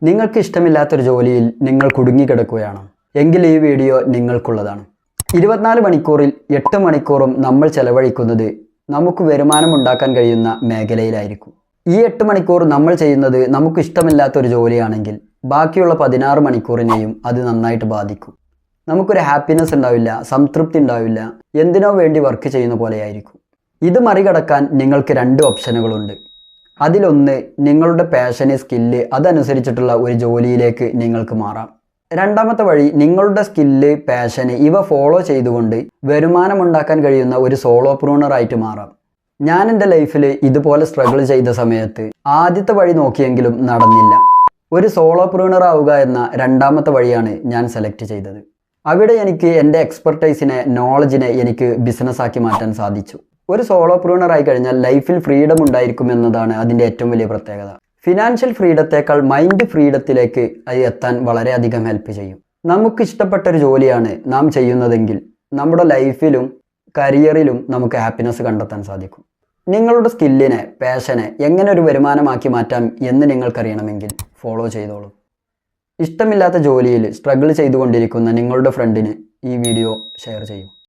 നിങ്ങൾക്ക് ഇഷ്ടമില്ലാത്തൊരു ജോലിയിൽ നിങ്ങൾ കുടുങ്ങിക്കിടക്കുകയാണോ? എങ്കിൽ ഈ വീഡിയോ നിങ്ങൾക്കുള്ളതാണ്. 24 മണിക്കൂറിൽ 8 മണിക്കൂറും നമ്മൾ ചെലവഴിക്കുന്നത് നമുക്ക് വരുമാനം ഉണ്ടാക്കാൻ കഴിയുന്ന മേഖലയിലായിരിക്കും. ഈ 8 മണിക്കൂർ നമ്മൾ ചെയ്യുന്നത് നമുക്ക് ഇഷ്ടമില്ലാത്തൊരു ജോലിയാണെങ്കിൽ ബാക്കിയുള്ള 16 മണിക്കൂറിനെയും അത് നന്നായിട്ട് ബാധിക്കും. നമുക്കൊരു ഹാപ്പിനെസ് ഉണ്ടാവില്ല, സംതൃപ്തി ഉണ്ടാവില്ല, എന്തിനോ വേണ്ടി വർക്ക് ചെയ്യുന്ന പോലെയായിരിക്കും. ഇത് മറികടക്കാൻ നിങ്ങൾക്ക് 2 ഓപ്ഷനുകളുണ്ട്. അതിലൊന്ന്, നിങ്ങളുടെ പാഷന്, സ്കില്ല് അതനുസരിച്ചിട്ടുള്ള ഒരു ജോലിയിലേക്ക് നിങ്ങൾക്ക് മാറാം. രണ്ടാമത്തെ വഴി, നിങ്ങളുടെ സ്കില്ല്, പാഷന് ഇവ ഫോളോ ചെയ്തുകൊണ്ട് വരുമാനമുണ്ടാക്കാൻ കഴിയുന്ന ഒരു സോളോപ്രൂണറായിട്ട് മാറാം. ഞാൻ എൻ്റെ ലൈഫിൽ ഇതുപോലെ സ്ട്രഗിൾ ചെയ്ത സമയത്ത് ആദ്യത്തെ വഴി നോക്കിയെങ്കിലും നടന്നില്ല. ഒരു സോളോപ്രൂണർ ആവുക എന്ന രണ്ടാമത്തെ വഴിയാണ് ഞാൻ സെലക്ട് ചെയ്തത്. അവിടെ എനിക്ക് എൻ്റെ എക്സ്പെർട്ടൈസിനെ, നോളജിനെ എനിക്ക് ബിസിനസ്സാക്കി മാറ്റാൻ സാധിച്ചു. ഒരു സോളോപ്രൂണർ ആയി കഴിഞ്ഞാൽ ലൈഫിൽ ഫ്രീഡം ഉണ്ടായിരിക്കും എന്നതാണ് അതിൻ്റെ ഏറ്റവും വലിയ പ്രത്യേകത. ഫിനാൻഷ്യൽ ഫ്രീഡത്തേക്കാൾ മൈൻഡ് ഫ്രീഡത്തിലേക്ക് അത് എത്താൻ വളരെയധികം ഹെൽപ്പ് ചെയ്യും. നമുക്ക് ഇഷ്ടപ്പെട്ടൊരു ജോലിയാണ് നാം ചെയ്യുന്നതെങ്കിൽ നമ്മുടെ ലൈഫിലും കരിയറിലും നമുക്ക് ഹാപ്പിനെസ് കണ്ടെത്താൻ സാധിക്കും. നിങ്ങളുടെ സ്കില്ലിനെ, പാഷനെ എങ്ങനെ ഒരു വരുമാനമാക്കി മാറ്റാം എന്ന് നിങ്ങൾക്കറിയണമെങ്കിൽ ഫോളോ ചെയ്തോളൂ. ഇഷ്ടമില്ലാത്ത ജോലിയിൽ സ്ട്രഗിൾ ചെയ്തുകൊണ്ടിരിക്കുന്ന നിങ്ങളുടെ ഫ്രണ്ടിന് ഈ വീഡിയോ ഷെയർ ചെയ്യൂ.